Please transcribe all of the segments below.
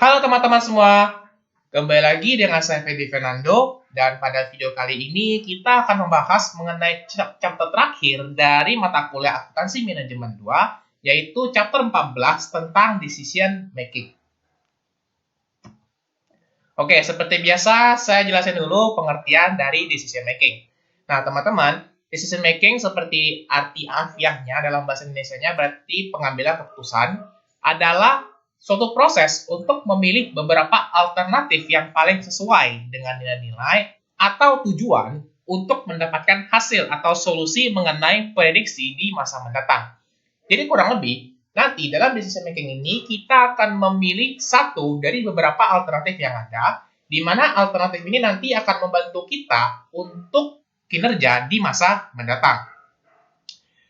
Halo teman-teman semua, kembali lagi dengan saya Fedi Fernando dan pada video kali ini kita akan membahas mengenai chapter terakhir dari mata kuliah Akuntansi Manajemen 2 yaitu chapter 14 tentang Decision Making. Oke, seperti biasa saya jelasin dulu pengertian dari Decision Making. Nah teman-teman, Decision Making seperti arti harfiahnya dalam bahasa Indonesianya berarti pengambilan keputusan adalah suatu proses untuk memilih beberapa alternatif yang paling sesuai dengan nilai-nilai atau tujuan untuk mendapatkan hasil atau solusi mengenai prediksi di masa mendatang. Jadi kurang lebih, nanti dalam decision making ini kita akan memilih satu dari beberapa alternatif yang ada, di mana alternatif ini nanti akan membantu kita untuk kinerja di masa mendatang.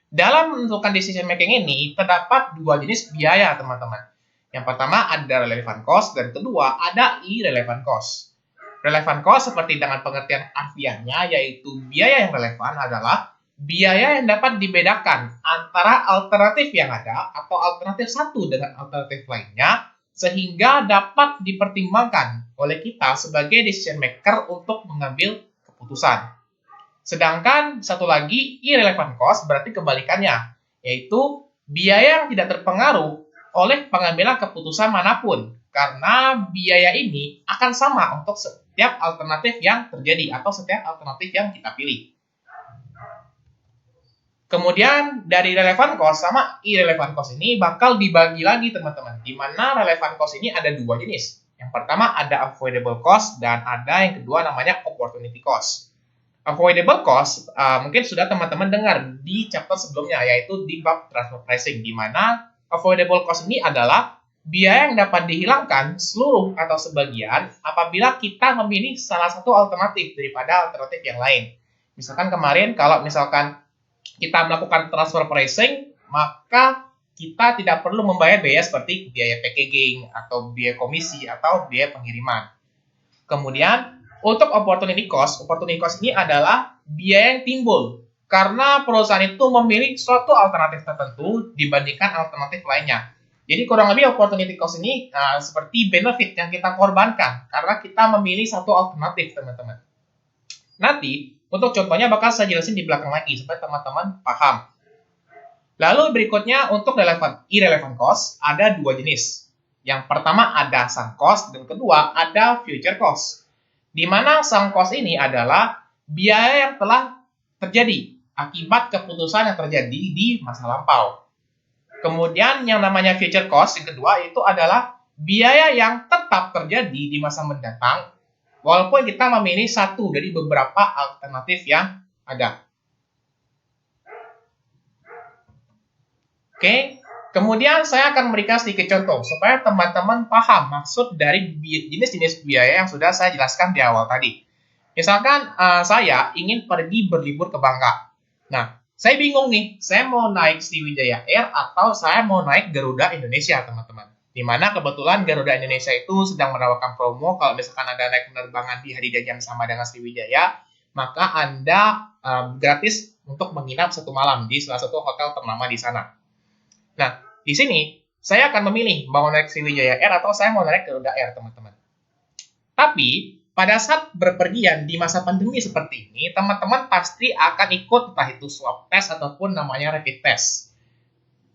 Dalam menentukan decision making ini, terdapat dua jenis biaya, teman-teman. Yang pertama ada relevant cost, dan kedua ada irrelevant cost. Relevant cost seperti dengan pengertian harfiahnya, yaitu biaya yang relevan adalah biaya yang dapat dibedakan antara alternatif yang ada atau alternatif satu dengan alternatif lainnya, sehingga dapat dipertimbangkan oleh kita sebagai decision maker untuk mengambil keputusan. Sedangkan satu lagi irrelevant cost berarti kebalikannya, yaitu biaya yang tidak terpengaruh oleh pengambilan keputusan manapun, karena biaya ini akan sama untuk setiap alternatif yang terjadi atau setiap alternatif yang kita pilih. Kemudian dari relevant cost sama irrelevant cost ini bakal dibagi lagi teman-teman, di mana relevant cost ini ada dua jenis. Yang pertama ada avoidable cost dan ada yang kedua namanya opportunity cost. Avoidable cost mungkin sudah teman-teman dengar di chapter sebelumnya, yaitu di bab transfer pricing, di mana avoidable cost ini adalah biaya yang dapat dihilangkan seluruh atau sebagian apabila kita memilih salah satu alternatif daripada alternatif yang lain. Misalkan kemarin kalau misalkan kita melakukan transfer pricing, maka kita tidak perlu membayar biaya seperti biaya packaging atau biaya komisi atau biaya pengiriman. Kemudian untuk opportunity cost ini adalah biaya yang timbul karena perusahaan itu memilih suatu alternatif tertentu dibandingkan alternatif lainnya. Jadi kurang lebih opportunity cost ini seperti benefit yang kita korbankan karena kita memilih satu alternatif, teman-teman. Nanti untuk contohnya bakal saya jelasin di belakang lagi supaya teman-teman paham. Lalu berikutnya untuk irrelevant cost ada dua jenis. Yang pertama ada sunk cost dan kedua ada future cost. Di mana sunk cost ini adalah biaya yang telah terjadi akibat keputusan yang terjadi di masa lampau. Kemudian yang namanya future cost yang kedua itu adalah biaya yang tetap terjadi di masa mendatang walaupun kita memilih satu dari beberapa alternatif yang ada. Oke, kemudian saya akan memberikan sedikit contoh supaya teman-teman paham maksud dari jenis-jenis biaya yang sudah saya jelaskan di awal tadi. Misalkan saya ingin pergi berlibur ke Bangka. Nah, saya bingung nih, saya mau naik Sriwijaya Air atau saya mau naik Garuda Indonesia, teman-teman. Dimana kebetulan Garuda Indonesia itu sedang menawarkan promo, kalau misalkan Anda naik penerbangan di hari jam sama dengan Sriwijaya, maka Anda gratis untuk menginap satu malam di salah satu hotel ternama di sana. Nah, di sini saya akan memilih mau naik Sriwijaya Air atau saya mau naik Garuda Air, teman-teman. Tapi pada saat berpergian di masa pandemi seperti ini, teman-teman pasti akan ikut entah itu swab test ataupun namanya rapid test.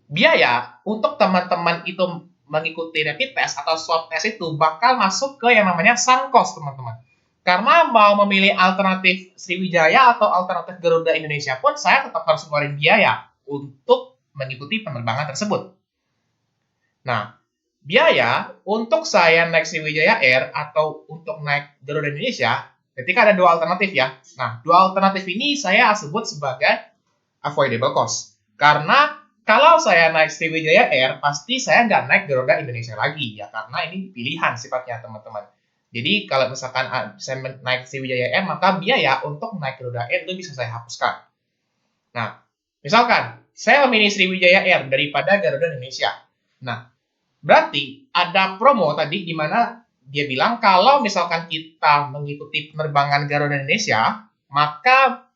Biaya untuk teman-teman itu mengikuti rapid test atau swab test itu bakal masuk ke yang namanya sunk cost, teman-teman. Karena mau memilih alternatif Sriwijaya atau alternatif Garuda Indonesia pun saya tetap harus ngeluarin biaya untuk mengikuti penerbangan tersebut. Nah, biaya untuk saya naik Sriwijaya Air atau untuk naik Garuda Indonesia, ketika ada dua alternatif ya. Nah, dua alternatif ini saya sebut sebagai avoidable cost. Karena kalau saya naik Sriwijaya Air, pasti saya nggak naik Garuda Indonesia lagi ya, karena ini pilihan sifatnya, teman-teman. Jadi kalau misalkan saya naik Sriwijaya Air, maka biaya untuk naik Garuda Air itu bisa saya hapuskan. Nah, misalkan saya memilih Sriwijaya Air daripada Garuda Indonesia. Nah, berarti ada promo tadi di mana dia bilang kalau misalkan kita mengikuti penerbangan Garuda Indonesia, maka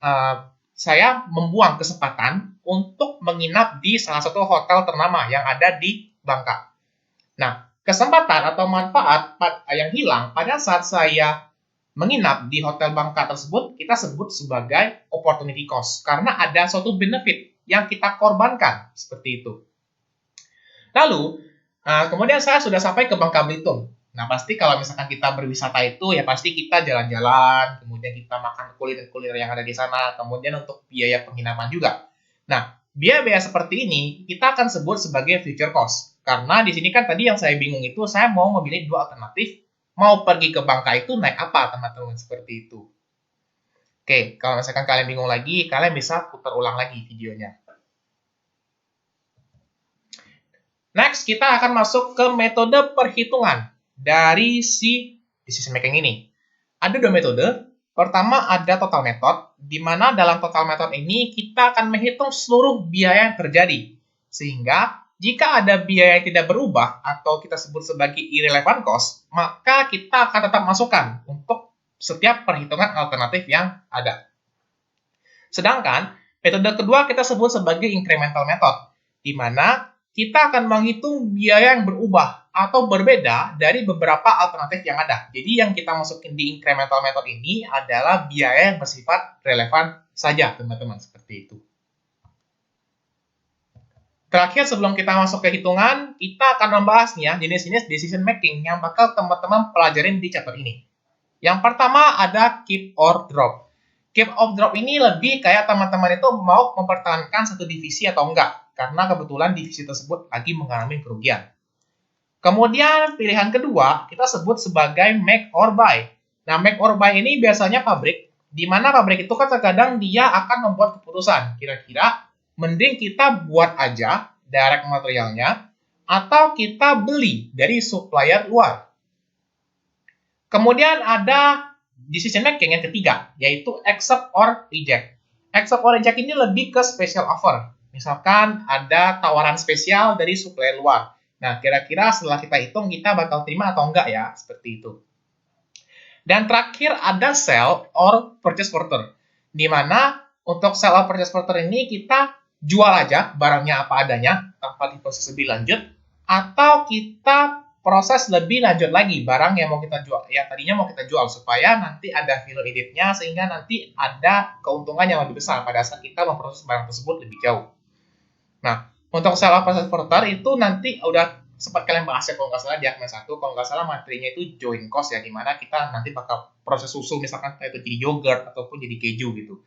saya membuang kesempatan untuk menginap di salah satu hotel ternama yang ada di Bangka. Nah, kesempatan atau manfaat yang hilang pada saat saya menginap di hotel Bangka tersebut, kita sebut sebagai opportunity cost. Karena ada suatu benefit yang kita korbankan, seperti itu. Lalu, kemudian saya sudah sampai ke Bangka Belitung. Nah, pasti kalau misalkan kita berwisata itu, ya pasti kita jalan-jalan, kemudian kita makan kuliner-kuliner yang ada di sana, kemudian untuk biaya penginapan juga. Nah, biaya-biaya seperti ini kita akan sebut sebagai future cost. Karena di sini kan tadi yang saya bingung itu, saya mau memilih dua alternatif, mau pergi ke Bangka itu naik apa, teman-teman, seperti itu. Oke, kalau misalkan kalian bingung lagi, kalian bisa putar ulang lagi videonya. Next, kita akan masuk ke metode perhitungan dari si decision making ini. Ada dua metode. Pertama ada total method, di mana dalam total method ini kita akan menghitung seluruh biaya yang terjadi. Sehingga jika ada biaya yang tidak berubah atau kita sebut sebagai irrelevant cost, maka kita akan tetap masukkan untuk setiap perhitungan alternatif yang ada. Sedangkan metode kedua kita sebut sebagai incremental method, di mana kita akan menghitung biaya yang berubah atau berbeda dari beberapa alternatif yang ada. Jadi yang kita masukin di incremental method ini adalah biaya yang bersifat relevan saja, teman-teman, seperti itu. Terakhir, sebelum kita masuk ke hitungan, kita akan membahas nih ya, jenis-jenis decision making yang bakal teman-teman pelajarin di chapter ini. Yang pertama ada keep or drop. Keep or drop ini lebih kayak teman-teman itu mau mempertahankan satu divisi atau enggak, karena kebetulan divisi tersebut lagi mengalami kerugian. Kemudian pilihan kedua kita sebut sebagai make or buy. Nah, make or buy ini biasanya pabrik, di mana pabrik itu kan terkadang dia akan membuat keputusan, kira-kira mending kita buat aja direct materialnya, atau kita beli dari supplier luar. Kemudian ada decision making yang ketiga, yaitu accept or reject. Accept or reject ini lebih ke special offer. Misalkan ada tawaran spesial dari supplier luar. Nah, kira-kira setelah kita hitung, kita bakal terima atau enggak ya, seperti itu. Dan terakhir ada sell or purchase order, di mana untuk sell or purchase order ini kita jual aja barangnya apa adanya, tanpa diproses lebih lanjut, atau kita proses lebih lanjut lagi barang yang mau kita jual, yang tadinya mau kita jual, supaya nanti ada value editnya, sehingga nanti ada keuntungan yang lebih besar pada saat kita memproses barang tersebut lebih jauh. Nah, untuk sell or purchase order itu nanti udah sempat kalian bahas ya, kalau nggak salah di Akmen 1, kalau nggak salah materinya itu joint cost ya, dimana kita nanti bakal proses susu, misalkan itu jadi yogurt ataupun jadi keju gitu.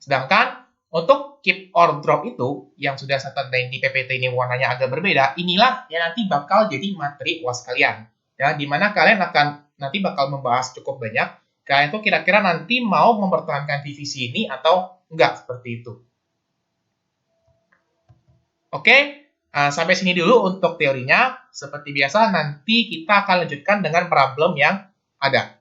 Sedangkan untuk keep or drop itu, yang sudah saya tandain di PPT ini warnanya agak berbeda, inilah yang nanti bakal jadi materi UAS kalian. Ya, dimana kalian akan nanti bakal membahas cukup banyak, kalian tuh kira-kira nanti mau mempertahankan divisi ini atau enggak, seperti itu. Oke, sampai sini dulu untuk teorinya. Seperti biasa, nanti kita akan lanjutkan dengan problem yang ada.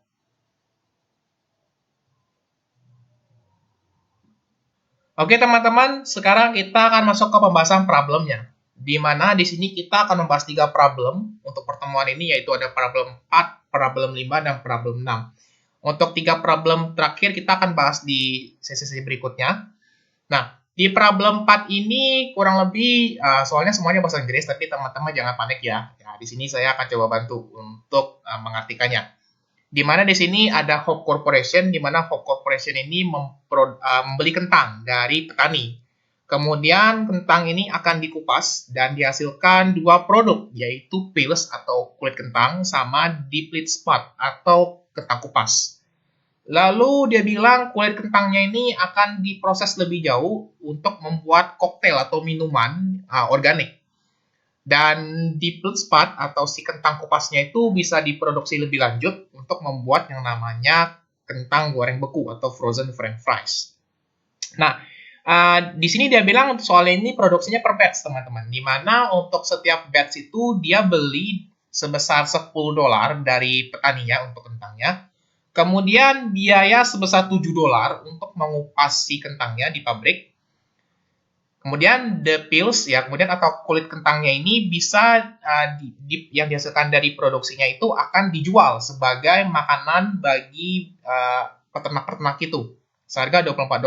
Oke teman-teman, sekarang kita akan masuk ke pembahasan problemnya. Di mana di sini kita akan membahas 3 problem untuk pertemuan ini, yaitu ada problem 4, problem 5, dan problem 6. Untuk 3 problem terakhir kita akan bahas di sesi-sesi berikutnya. Nah, di problem 4 ini kurang lebih, soalnya semuanya bahasa Inggris, tapi teman-teman jangan panik ya. Di sini saya akan coba bantu untuk mengartikannya. Di mana di sini ada Hope Corporation, di mana Hope Corporation ini membeli kentang dari petani. Kemudian kentang ini akan dikupas dan dihasilkan 2 produk, yaitu peels atau kulit kentang sama diplit spot atau kentang kupas. Lalu dia bilang kulit kentangnya ini akan diproses lebih jauh untuk membuat koktail atau minuman organik. Dan di spot atau si kentang kupasnya itu bisa diproduksi lebih lanjut untuk membuat yang namanya kentang goreng beku atau frozen french fries. Nah, di sini dia bilang soal ini produksinya per batch, teman-teman. Dimana untuk setiap batch itu dia beli sebesar $10 dari petaninya untuk kentangnya. Kemudian biaya sebesar $7 untuk mengupas si kentangnya di pabrik. Kemudian the peels ya, kemudian atau kulit kentangnya ini bisa yang dihasilkan dari produksinya itu akan dijual sebagai makanan bagi peternak-peternak itu seharga $24.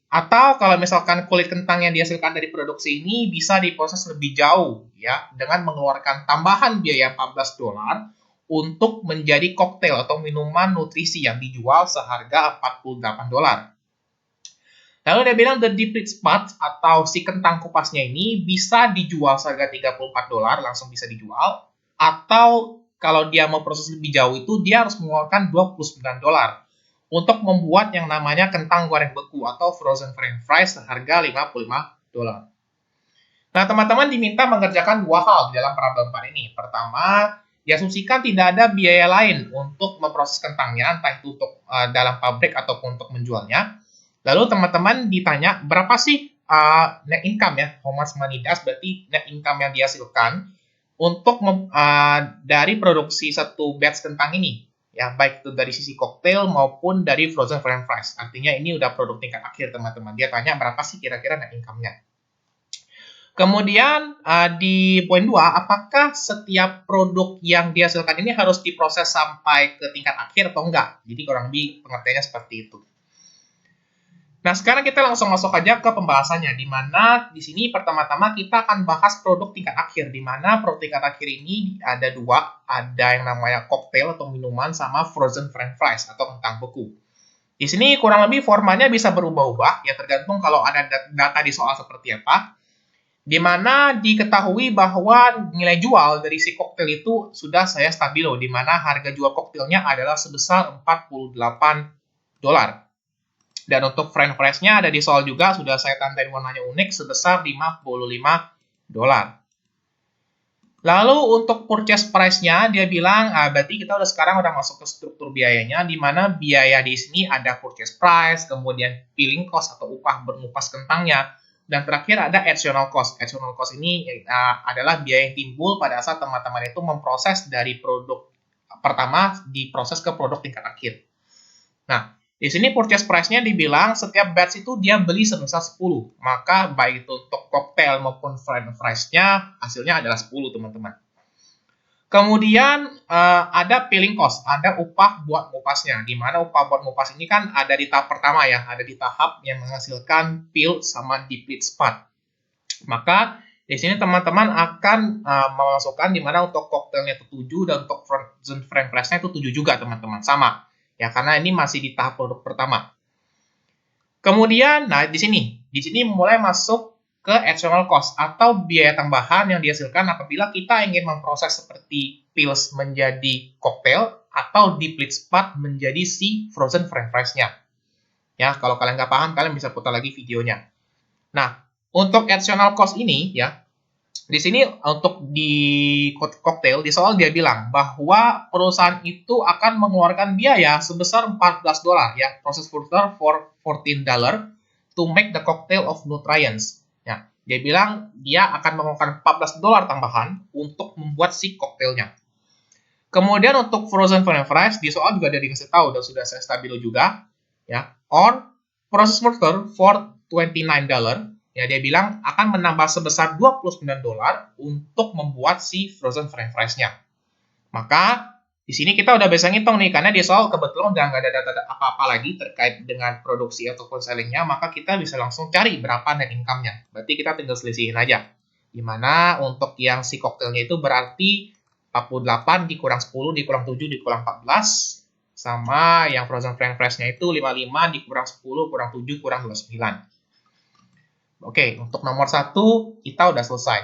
Atau kalau misalkan kulit kentang yang dihasilkan dari produksi ini bisa diproses lebih jauh ya dengan mengeluarkan tambahan biaya $14 untuk menjadi koktail atau minuman nutrisi yang dijual seharga $48. Lalu dia bilang the deep spot atau si kentang kupasnya ini bisa dijual seharga $34 langsung bisa dijual, atau kalau dia mau proses lebih jauh itu dia harus mengeluarkan $29 untuk membuat yang namanya kentang goreng beku atau frozen french fries seharga $55. Nah, teman-teman diminta mengerjakan dua hal di dalam problem 4 ini. Pertama, diasumsikan tidak ada biaya lain untuk memproses kentangnya, entah itu untuk dalam pabrik ataupun untuk menjualnya. Lalu teman-teman ditanya, berapa sih net income ya? How much money does, berarti net income yang dihasilkan untuk dari produksi satu batch kentang ini. Ya, baik itu dari sisi koktail maupun dari frozen french fries. Artinya ini udah produk tingkat akhir, teman-teman. Dia tanya berapa sih kira-kira net income-nya. Kemudian di poin 2, apakah setiap produk yang dihasilkan ini harus diproses sampai ke tingkat akhir atau enggak? Jadi kurang lebih pengertiannya seperti itu. Nah, sekarang kita langsung masuk aja ke pembahasannya, di mana di sini pertama-tama kita akan bahas produk tingkat akhir, di mana produk tingkat akhir ini ada dua, ada yang namanya koktail atau minuman sama frozen french fries atau kentang beku. Di sini kurang lebih formatnya bisa berubah-ubah, ya tergantung kalau ada data di soal seperti apa, di mana diketahui bahwa nilai jual dari si koktail itu sudah saya stabilo, di mana harga jual koktailnya adalah sebesar $48. Dan untuk french fries-nya ada di soal juga, sudah saya tandain warnanya unik, sebesar $55. Lalu untuk purchase price-nya, dia bilang, berarti kita sekarang udah masuk ke struktur biayanya, di mana biaya di sini ada purchase price, kemudian peeling cost atau upah mengupas kentangnya, dan terakhir ada additional cost. Additional cost ini adalah biaya yang timbul pada saat teman-teman itu memproses dari produk pertama diproses ke produk tingkat akhir. Nah, di sini purchase price-nya dibilang setiap batch itu dia beli sebesar 10. Maka baik itu untuk cocktail maupun french fries-nya hasilnya adalah 10, teman-teman. Kemudian ada peeling cost, ada upah buat ngupasnya. Di mana upah buat ngupas ini kan ada di tahap pertama ya, ada di tahap yang menghasilkan peel sama deplete spot. Maka di sini teman-teman akan memasukkan di mana untuk cocktailnya itu 7 dan untuk frozen french fries-nya itu 7 juga, teman-teman. Sama. Ya, karena ini masih di tahap produk pertama. Kemudian, nah di sini mulai masuk ke additional cost atau biaya tambahan yang dihasilkan apabila kita ingin memproses seperti pills menjadi cocktail atau deplete spot menjadi si frozen french fries-nya. Ya, kalau kalian nggak paham, kalian bisa putar lagi videonya. Nah, untuk additional cost ini ya, di sini untuk di cocktail di soal dia bilang bahwa perusahaan itu akan mengeluarkan biaya sebesar $14 ya, process further for $14 to make the cocktail of nutrients. Ya, dia bilang dia akan mengeluarkan $14 tambahan untuk membuat si cocktailnya. Kemudian untuk frozen french fries di soal juga dia dikasih tahu dan sudah saya stabilo juga ya, on process further for $29. Ya, dia bilang akan menambah sebesar $29 untuk membuat si frozen french fries-nya. Maka di sini kita udah bisa ngitung nih, karena di soal kebetulan udah nggak ada data apa-apa lagi terkait dengan produksi ataupun selling-nya, maka kita bisa langsung cari berapa net income-nya. Berarti kita tinggal selisihin aja. Dimana untuk yang si koktailnya itu berarti 48 dikurang 10 dikurang 7 dikurang 14, sama yang frozen french fries-nya itu 55 dikurang 10 kurang 7 kurang 29. Oke, untuk nomor 1 kita udah selesai.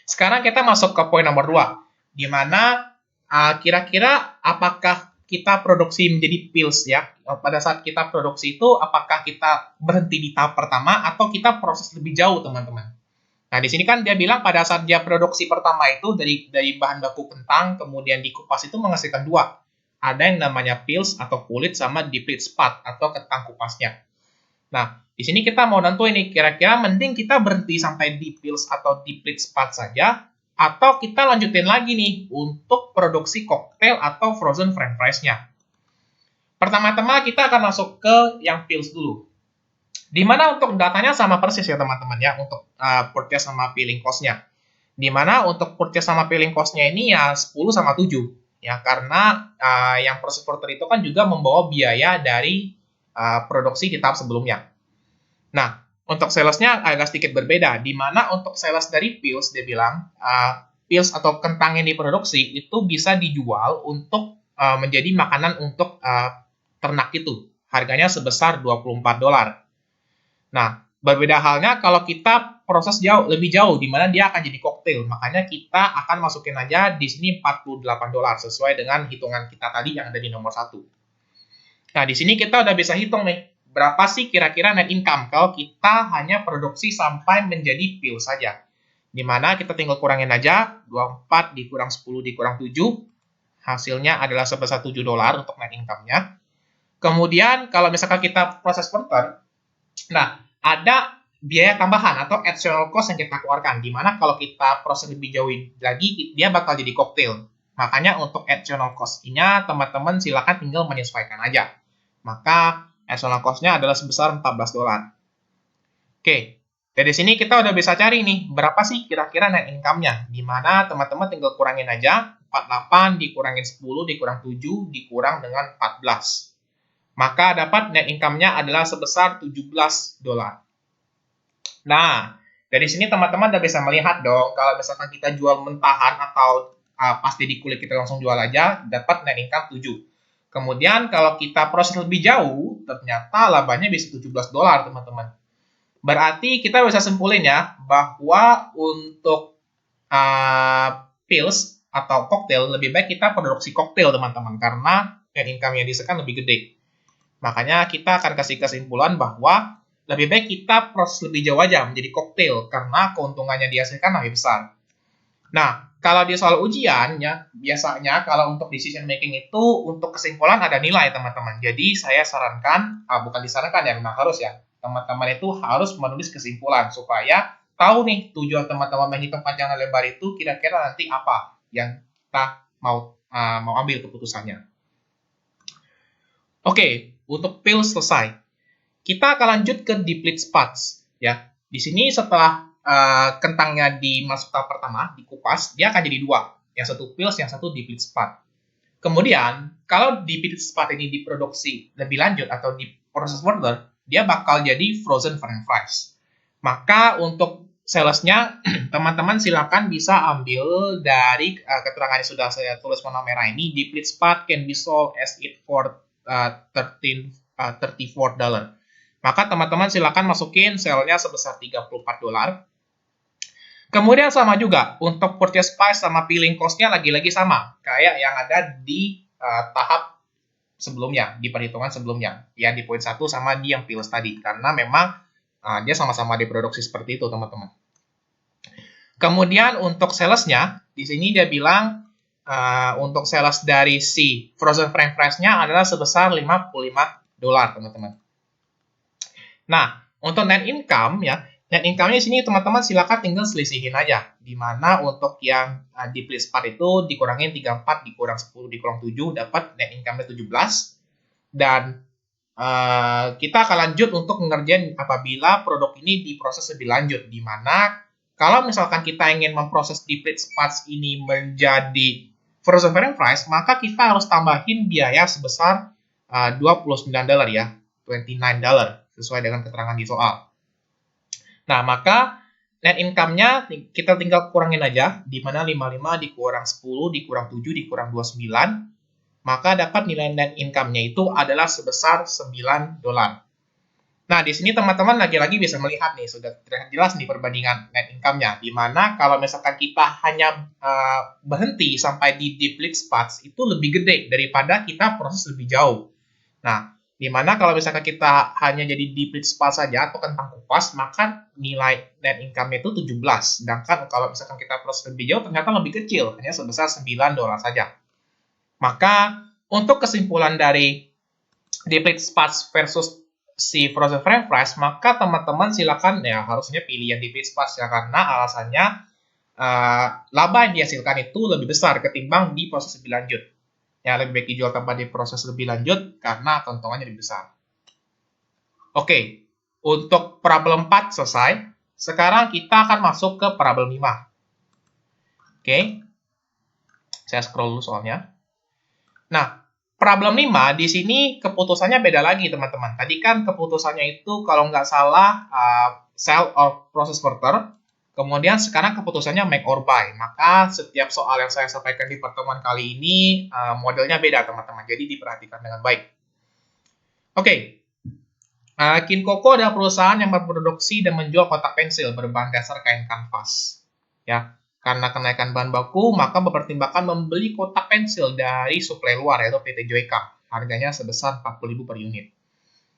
Sekarang kita masuk ke poin nomor 2, di mana kira-kira apakah kita produksi menjadi pills ya? Pada saat kita produksi itu, apakah kita berhenti di tahap pertama atau kita proses lebih jauh, teman-teman? Nah, di sini kan dia bilang pada saat dia produksi pertama itu dari bahan baku kentang, kemudian dikupas itu menghasilkan dua. Ada yang namanya pills atau kulit sama deplete spot atau kentang kupasnya. Nah, di sini kita mau nentuin nih, kira-kira mending kita berhenti sampai di pills atau di deplete spot saja, atau kita lanjutin lagi nih untuk produksi koktail atau frozen french fries-nya. Pertama-tama kita akan masuk ke yang pills dulu. Dimana untuk datanya sama persis ya teman-teman ya, untuk purchase sama peeling cost-nya. Dimana untuk purchase sama peeling cost-nya ini ya 10 sama 7. Ya, karena yang process further itu kan juga membawa biaya dari produksi di tahap sebelumnya. Nah, untuk salesnya agak sedikit berbeda, di mana untuk sales dari Pils, dia bilang, Pils atau kentang yang diproduksi itu bisa dijual untuk menjadi makanan untuk ternak itu. Harganya sebesar $24. Nah, berbeda halnya kalau kita proses lebih jauh, di mana dia akan jadi koktail. Makanya kita akan masukin aja di sini $48 sesuai dengan hitungan kita tadi yang ada di nomor 1. Nah, di sini kita udah bisa hitung nih, berapa sih kira-kira net income kalau kita hanya produksi sampai menjadi pil saja. Dimana kita tinggal kurangin aja, 24 dikurang 10 dikurang 7, hasilnya adalah sebesar $7 untuk net income-nya. Kemudian, kalau misalkan kita proses further, nah, ada biaya tambahan atau additional cost yang kita keluarkan, dimana kalau kita proses lebih jauh lagi, dia bakal jadi cocktail. Makanya untuk additional cost-nya, teman-teman silakan tinggal menyesuaikan aja. Maka additional cost-nya adalah sebesar $14. Oke, dari sini kita udah bisa cari nih, berapa sih kira-kira net income-nya. Dimana teman-teman tinggal kurangin aja, 48 dikurangin 10 dikurang 7 dikurang dengan 14. Maka dapat net income-nya adalah sebesar $17. Nah, dari sini teman-teman udah bisa melihat dong, kalau misalkan kita jual mentahan atau pasti di kulit kita langsung jual aja, dapat net income 7. Kemudian kalau kita proses lebih jauh, ternyata labanya bisa $17, teman-teman. Berarti kita bisa simpulin ya, bahwa untuk pills atau koktail, lebih baik kita produksi koktail, teman-teman, karena net income yang dihasilkan lebih gede. Makanya kita akan kasih kesimpulan bahwa lebih baik kita proses lebih jauh aja menjadi koktail, karena keuntungannya dihasilkan lebih besar. Nah, kalau di soal ujian, ya, biasanya kalau untuk decision making itu, untuk kesimpulan ada nilai, teman-teman. Jadi, saya sarankan, bukan disarankan ya, memang harus ya, teman-teman itu harus menulis kesimpulan, supaya tahu nih, tujuan teman-teman menghitung panjang dan lebar itu, kira-kira nanti apa yang kita mau ambil keputusannya. Oke, untuk pil selesai. Kita akan lanjut ke deplete spots. Ya, di sini setelah kentangnya dimasuk tahap pertama, dikupas, dia akan jadi dua. Yang satu pills, yang satu deplete spot. Kemudian, kalau deplete spot ini diproduksi lebih lanjut atau diproses further, dia bakal jadi frozen french fries. Maka untuk salesnya, teman-teman silakan bisa ambil dari keterangan yang sudah saya tulis warna merah ini. Deplete spot can be sold as it for $34. Maka teman-teman silakan masukin selnya sebesar $34. Kemudian sama juga, untuk purchase price sama peeling cost-nya lagi-lagi sama, kayak yang ada di tahap sebelumnya, di perhitungan sebelumnya, yang di poin 1 sama di yang pills tadi, karena memang dia sama-sama diproduksi seperti itu, teman-teman. Kemudian untuk salesnya, di sini dia bilang untuk sales dari si frozen french fries-nya adalah sebesar $55, teman-teman. Nah, untuk net income ya, net income-nya di sini teman-teman silakan tinggal selisihin aja. Dimana untuk yang di split spot itu dikurangin 34 dikurang 10 dikurang 7 dapat net income-nya 17. Dan kita akan lanjut untuk mengerjain apabila produk ini diproses lebih lanjut. Dimana kalau misalkan kita ingin memproses di split spots ini menjadi frozen french fries, maka kita harus tambahin biaya sebesar $29 ya, $29 sesuai dengan keterangan di soal. Nah, maka net income-nya kita tinggal kurangin aja, di mana 55 dikurang 10 dikurang 7 dikurang 29, maka dapat nilai net income-nya itu adalah sebesar $9. Nah, di sini teman-teman lagi-lagi bisa melihat nih, sudah terlihat jelas nih perbandingan net income-nya, di mana kalau misalkan kita hanya berhenti sampai di deplete spots, itu lebih gede daripada kita proses lebih jauh. Nah, dimana kalau misalkan kita hanya jadi deplete spot saja atau kentang kupas, maka nilai net income-nya itu 17. Sedangkan kalau misalkan kita proses lebih jauh, ternyata lebih kecil, hanya sebesar $9 saja. Maka, untuk kesimpulan dari deplete spots versus si frozen french fries, maka teman-teman silakan ya harusnya pilih yang deplete spots ya, karena alasannya laba yang dihasilkan itu lebih besar ketimbang di proses lebih lanjut. Ya, lebih baik dijual tanpa diproses lebih lanjut karena keuntungannya lebih besar. Oke, untuk problem 4 selesai. Sekarang kita akan masuk ke problem 5. Oke, saya scroll dulu soalnya. Nah, Problem 5, di sini keputusannya beda lagi, teman-teman. Tadi kan keputusannya itu kalau nggak salah sell or process further. Kemudian sekarang keputusannya make or buy. Maka setiap soal yang saya sampaikan di pertemuan kali ini modelnya beda, teman-teman. Jadi diperhatikan dengan baik. Oke. Kinkoku adalah perusahaan yang memproduksi dan menjual kotak pensil berbahan dasar kain kanvas. Ya, karena kenaikan bahan baku, maka mempertimbangkan membeli kotak pensil dari suplai luar, yaitu PT Joyka. Harganya sebesar 40.000 per unit.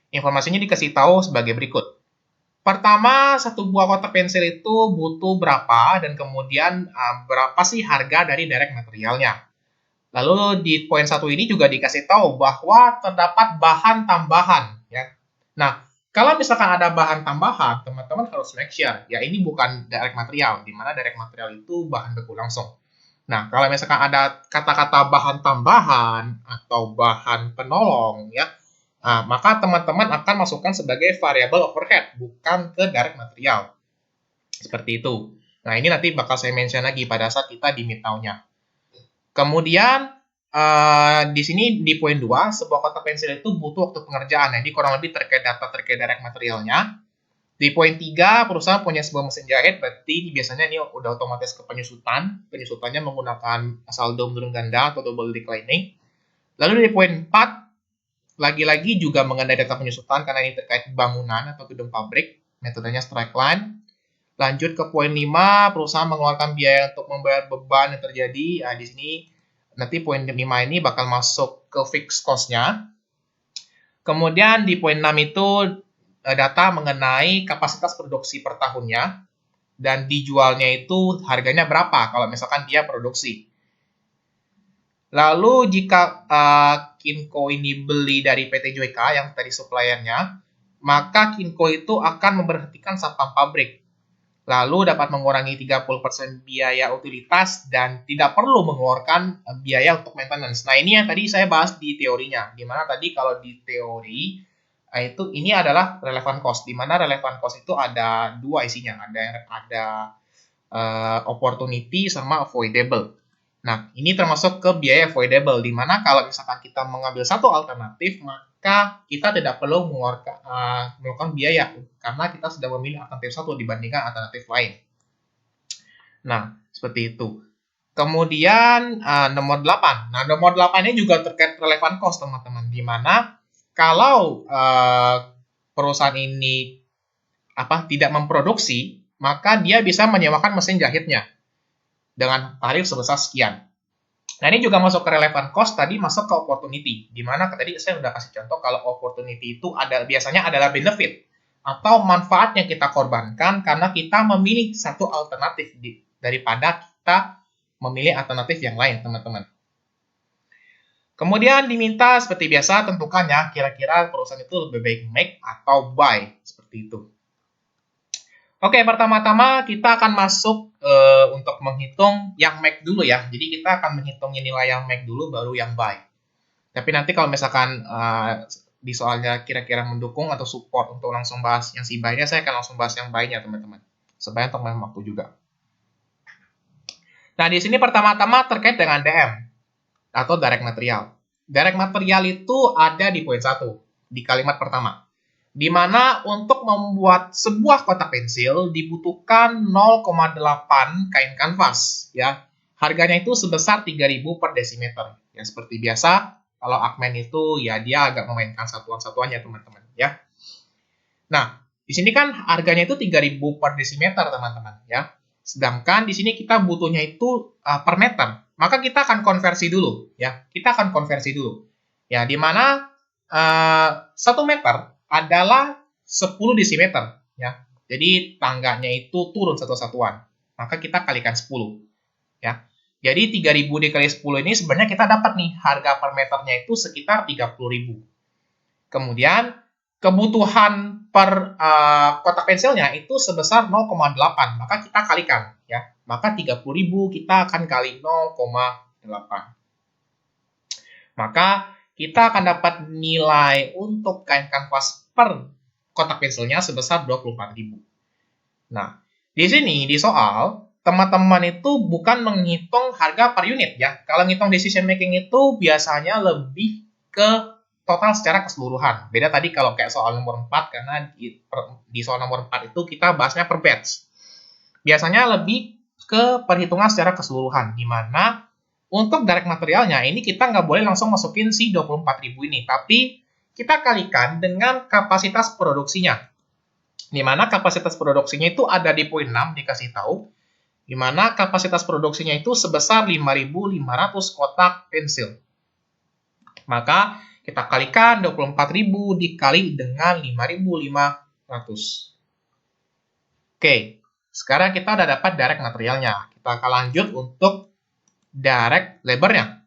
Informasinya dikasih tahu sebagai berikut. Pertama, satu buah kotak pensil itu butuh berapa, dan kemudian berapa sih harga dari direct materialnya. Lalu di poin 1 ini juga dikasih tahu bahwa terdapat bahan tambahan. Ya. Nah, kalau misalkan ada bahan tambahan, teman-teman harus make sure, ya ini bukan direct material, di mana direct material itu bahan baku langsung. Nah, kalau misalkan ada kata-kata bahan tambahan atau bahan penolong, ya, maka teman-teman akan masukkan sebagai variable overhead, bukan ke direct material. Seperti itu. Nah, ini nanti bakal saya mention lagi pada saat kita di midtown-nya. Kemudian, di sini di poin 2, sebuah kotak pensil itu butuh waktu pengerjaan. Jadi kurang lebih terkait data terkait direct materialnya. Di poin 3, perusahaan punya sebuah mesin jahit, berarti biasanya ini udah otomatis ke penyusutan. Penyusutannya menggunakan saldo menurun ganda atau double declining. Lalu di poin 4, lagi-lagi juga mengenai data penyusutan karena ini terkait bangunan atau gedung pabrik. Metodenya straight line. Lanjut ke poin 5, perusahaan mengeluarkan biaya untuk membayar beban yang terjadi. Di sini nanti poin 5 ini bakal masuk ke fixed cost-nya. Kemudian di poin 6 itu data mengenai kapasitas produksi per tahunnya dan dijualnya itu harganya berapa kalau misalkan dia produksi. Lalu jika Kinko ini beli dari PT Joyka yang tadi suppliernya, maka Kinko itu akan memberhentikan satpam pabrik. Lalu dapat mengurangi 30% biaya utilitas dan tidak perlu mengeluarkan biaya untuk maintenance. Nah, ini yang tadi saya bahas di teorinya. Dimana tadi kalau di teori, itu ini adalah relevant cost. Dimana relevant cost itu ada dua isinya. Ada opportunity sama avoidable. Nah, ini termasuk ke biaya avoidable. Dimana kalau misalkan kita mengambil satu alternatif, maka kita tidak perlu melakukan biaya karena kita sudah memilih alternatif satu dibandingkan alternatif lain. Nah, seperti itu. Kemudian nomor 8. Nah, nomor 8 ini juga terkait relevant cost, teman-teman. Di mana kalau perusahaan ini tidak memproduksi, maka dia bisa menyewakan mesin jahitnya dengan tarif sebesar sekian. Nah, ini juga masuk ke relevant cost, tadi masuk ke opportunity. Di mana tadi saya sudah kasih contoh kalau opportunity itu biasanya adalah benefit atau manfaat yang kita korbankan karena kita memilih satu alternatif daripada kita memilih alternatif yang lain, teman-teman. Kemudian diminta seperti biasa tentukannya kira-kira perusahaan itu lebih baik make atau buy, seperti itu. Oke, pertama-tama kita akan masuk untuk menghitung yang make dulu ya. Jadi kita akan menghitungnya nilai yang make dulu, baru yang buy. Tapi nanti kalau misalkan di soalnya kira-kira mendukung atau support untuk langsung bahas yang si buy-nya, saya akan langsung bahas yang buy-nya, teman-teman. Supaya untuk memang waktu juga. Nah, di sini pertama-tama terkait dengan DM atau direct material. Direct material itu ada di poin 1, di kalimat pertama. Di mana untuk membuat sebuah kotak pensil dibutuhkan 0,8 kain kanvas, ya. Harganya itu sebesar 3.000 per desimeter. Ya, seperti biasa, kalau Akmen itu ya dia agak memainkan satuan-satuannya, teman-teman, ya. Nah, di sini kan harganya itu 3.000 per desimeter, teman-teman, ya. Sedangkan di sini kita butuhnya itu per meter. Maka kita akan konversi dulu, ya. Kita akan konversi dulu. Ya, di mana 1 meter adalah 10 desimeter, ya. Jadi tangganya itu turun satu satuan. Maka kita kalikan 10, ya. Jadi 3.000 dikali 10 ini sebenarnya kita dapat nih harga per meternya itu sekitar 30.000. Kemudian kebutuhan per kotak pensilnya itu sebesar 0,8, maka kita kalikan, ya. Maka 30.000 kita akan kali 0,8. Maka kita akan dapat nilai untuk kain kanvas per kotak pensilnya sebesar 24.000. Nah, di sini di soal teman-teman itu bukan menghitung harga per unit, ya. Kalau ngitung decision making itu biasanya lebih ke total secara keseluruhan. Beda tadi kalau kayak soal nomor 4, karena di soal nomor 4 itu kita bahasnya per batch. Biasanya lebih ke perhitungan secara keseluruhan, di mana untuk direct materialnya ini kita nggak boleh langsung masukin si 24.000 ini, tapi kita kalikan dengan kapasitas produksinya. Di mana kapasitas produksinya itu ada di poin 6 dikasih tahu, di mana kapasitas produksinya itu sebesar 5.500 kotak pensil. Maka kita kalikan 24.000 dikali dengan 5.500. Oke, sekarang kita udah dapat direct materialnya. Kita akan lanjut untuk direct labor-nya.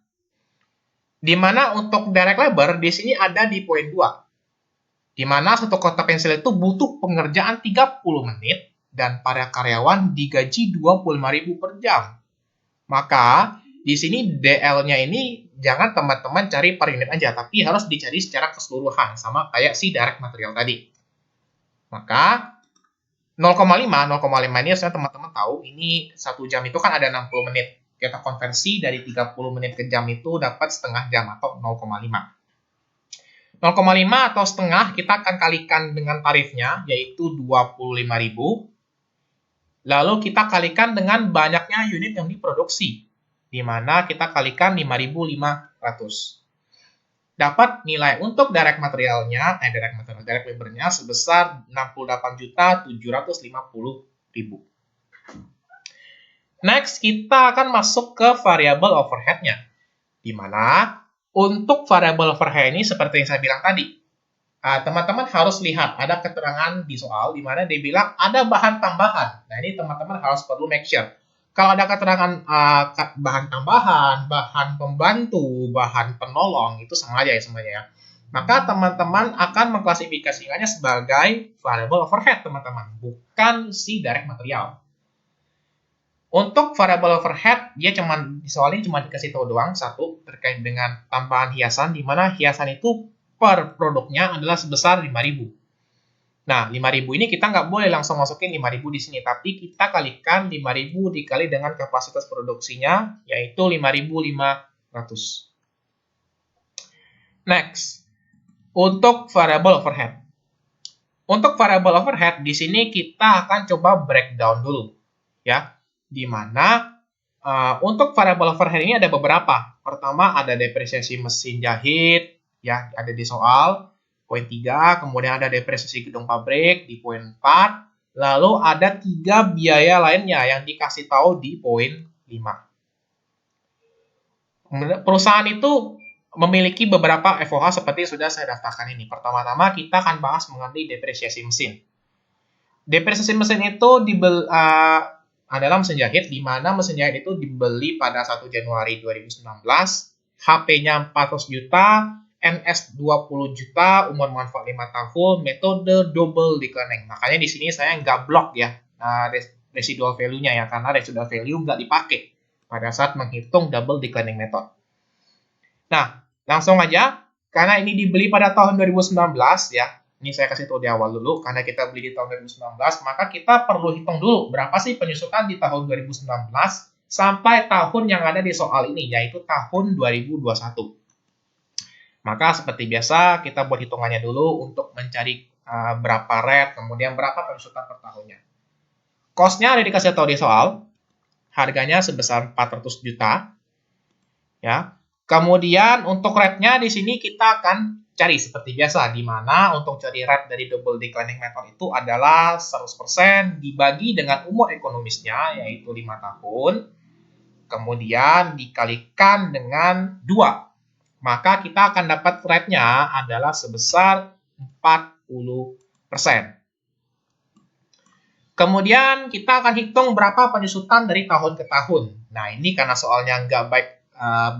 Di mana untuk direct labor di sini ada di poin 2. Di mana satu kotak pensil itu butuh pengerjaan 30 menit dan para karyawan digaji 25.000 per jam. Maka di sini DL-nya ini jangan teman-teman cari per unit aja, tapi harus dicari secara keseluruhan, sama kayak si direct material tadi. Maka 0,5 ini harusnya teman-teman tahu, ini 1 jam itu kan ada 60 menit. Kita konversi dari 30 menit ke jam itu dapat setengah jam atau 0,5. 0,5 atau setengah kita akan kalikan dengan tarifnya, yaitu 25.000. Lalu kita kalikan dengan banyaknya unit yang diproduksi, di mana kita kalikan 5.500. Dapat nilai untuk direct materialnya, direct labor-nya sebesar 68.750.000. Next, kita akan masuk ke variable overhead-nya, di mana untuk variable overhead ini seperti yang saya bilang tadi, teman-teman harus lihat ada keterangan di soal di mana dia bilang ada bahan tambahan. Nah, ini teman-teman harus perlu make sure. Kalau ada keterangan bahan tambahan, bahan pembantu, bahan penolong, itu sengaja ya semuanya ya. Maka teman-teman akan mengklasifikasikannya sebagai variable overhead, teman-teman, bukan si direct material. Untuk variable overhead, dia di soal ini cuma dikasih tahu doang, satu, terkait dengan tambahan hiasan, di mana hiasan itu per produknya adalah sebesar 5.000. Nah, 5.000 ini kita nggak boleh langsung masukin 5.000 di sini, tapi kita kalikan 5.000 dikali dengan kapasitas produksinya, yaitu 5.500. Next, untuk variable overhead. Untuk variable overhead, di sini kita akan coba breakdown dulu, ya. Di mana untuk variable overhead ini ada beberapa. Pertama, ada depresiasi mesin jahit, ya, ada di soal poin 3, kemudian ada depresiasi gedung pabrik di poin 4, lalu ada 3 biaya lainnya yang dikasih tahu di poin 5. Perusahaan itu memiliki beberapa FOH seperti sudah saya daftarkan ini. Pertama-tama kita akan bahas mengenai depresiasi mesin. Depresiasi mesin itu adalah mesin jahit, di mana mesin jahit itu dibeli pada 1 Januari 2019, HP-nya 400 juta, NS 20 juta, umur manfaat 5 tahun, metode double declining. Makanya di sini saya nggak blok ya residual value-nya ya, karena residual value nggak dipakai pada saat menghitung double declining method. Nah, langsung aja, karena ini dibeli pada tahun 2019 ya, ini saya kasih tahu di awal dulu, karena kita beli di tahun 2019, maka kita perlu hitung dulu berapa sih penyusutan di tahun 2019 sampai tahun yang ada di soal ini, yaitu tahun 2021. Maka seperti biasa, kita buat hitungannya dulu untuk mencari berapa rate, kemudian berapa penyusutan per tahunnya. Cost-nya ada dikasih tahu di soal, harganya sebesar 400 juta. Ya. Kemudian untuk rate-nya di sini kita akan cari seperti biasa, di mana untuk cari rate dari double declining method itu adalah 100% dibagi dengan umur ekonomisnya, yaitu 5 tahun, kemudian dikalikan dengan 2. Maka kita akan dapat rate-nya adalah sebesar 40%. Kemudian kita akan hitung berapa penyusutan dari tahun ke tahun. Nah, ini karena soalnya nggak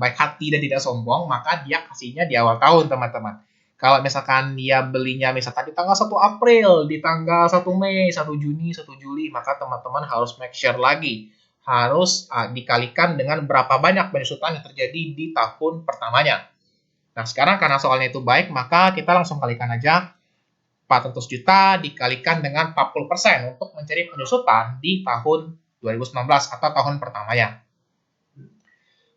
baik hati dan tidak sombong, maka dia kasihnya di awal tahun, teman-teman. Kalau misalkan dia belinya misalkan di tanggal 1 April, di tanggal 1 Mei, 1 Juni, 1 Juli, maka teman-teman harus make sure lagi. Harus dikalikan dengan berapa banyak penyusutan yang terjadi di tahun pertamanya. Nah, sekarang karena soalnya itu baik, maka kita langsung kalikan aja 400 juta dikalikan dengan 40% untuk mencari penyusutan di tahun 2019 atau tahun pertamanya.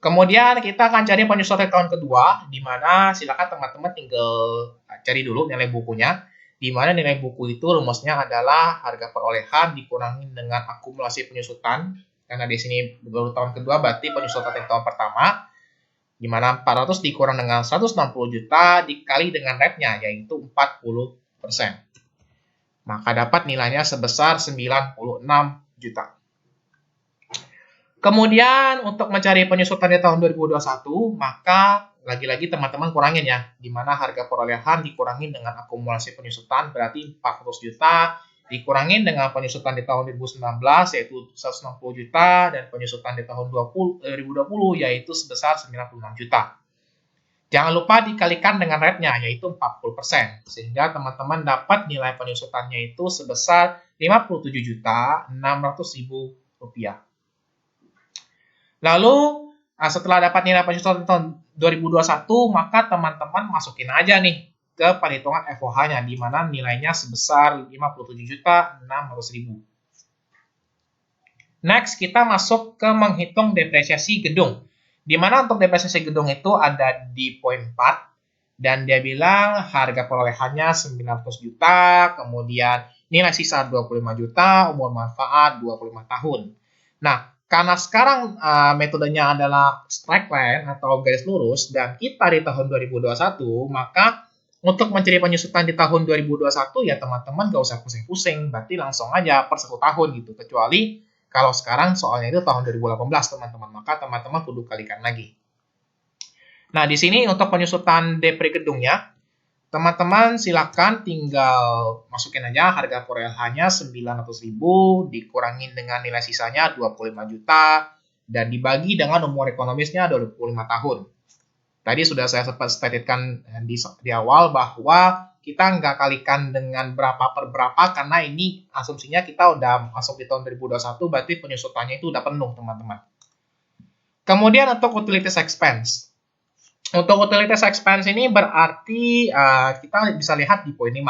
Kemudian kita akan cari penyesuaian tahun kedua, di mana silakan teman-teman tinggal cari dulu nilai bukunya, di mana nilai buku itu rumusnya adalah harga perolehan dikurangi dengan akumulasi penyusutan, karena di sini baru tahun kedua berarti penyusutan dari tahun pertama, di mana 400 dikurang dengan 160 juta dikali dengan rate-nya, yaitu 40%. Maka dapat nilainya sebesar 96 juta. Kemudian untuk mencari penyusutan di tahun 2021, maka lagi-lagi teman-teman kurangin ya, di mana harga perolehan dikurangin dengan akumulasi penyusutan berarti 400 juta, dikurangin dengan penyusutan di tahun 2019 yaitu 160 juta, dan penyusutan di tahun 2020 yaitu sebesar 96 juta. Jangan lupa dikalikan dengan rate-nya yaitu 40%, sehingga teman-teman dapat nilai penyusutannya itu sebesar 57.600.000 rupiah. Lalu setelah dapat nilai penyusutan tahun 2021, maka teman-teman masukin aja nih ke perhitungan FOH-nya, di mana nilainya sebesar 57.600.000. Next, kita masuk ke menghitung depresiasi gedung, di mana untuk depresiasi gedung itu ada di poin 4, dan dia bilang harga perolehannya 900 juta, kemudian nilai sisa 25 juta, umur manfaat 25 tahun. Nah, karena sekarang metodenya adalah straight line atau garis lurus, dan kita di tahun 2021, maka untuk mencari penyusutan di tahun 2021 ya teman-teman gak usah pusing-pusing, berarti langsung aja per 1 tahun gitu. Kecuali kalau sekarang soalnya itu tahun 2018 teman-teman, maka teman-teman kudu kalikan lagi. Nah, di sini untuk penyusutan depre gedungnya, teman-teman silakan tinggal masukin aja harga perolehannya 900.000 dikurangin dengan nilai sisanya 25 juta dan dibagi dengan umur ekonomisnya 25 tahun. Tadi sudah saya sempat statekan di awal bahwa kita nggak kalikan dengan berapa per berapa karena ini asumsinya kita udah masuk di tahun 2021 berarti penyusutannya itu udah penuh teman-teman. Kemudian untuk utilities expense. Untuk utilities expense ini berarti kita bisa lihat di poin 5,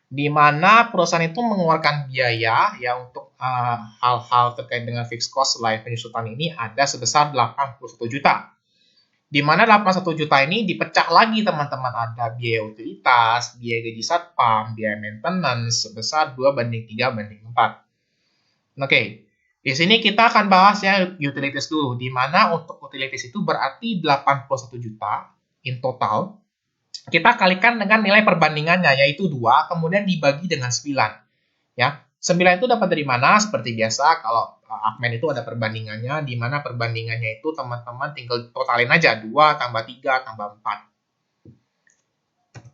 di mana perusahaan itu mengeluarkan biaya ya untuk hal-hal terkait dengan fixed cost selain penyusutan ini ada sebesar 81 juta. Di mana 81 juta ini dipecah lagi teman-teman, ada biaya utilitas, biaya gaji satpam, biaya maintenance sebesar 2:3:4. Oke. Di sini kita akan bahas ya utilities dulu, di mana untuk utilities itu berarti 81 juta in total. Kita kalikan dengan nilai perbandingannya, yaitu 2, kemudian dibagi dengan 9. Ya, 9 itu dapat dari mana? Seperti biasa, kalau Akmen itu ada perbandingannya, di mana perbandingannya itu teman-teman tinggal totalin aja, 2 tambah 3 tambah 4.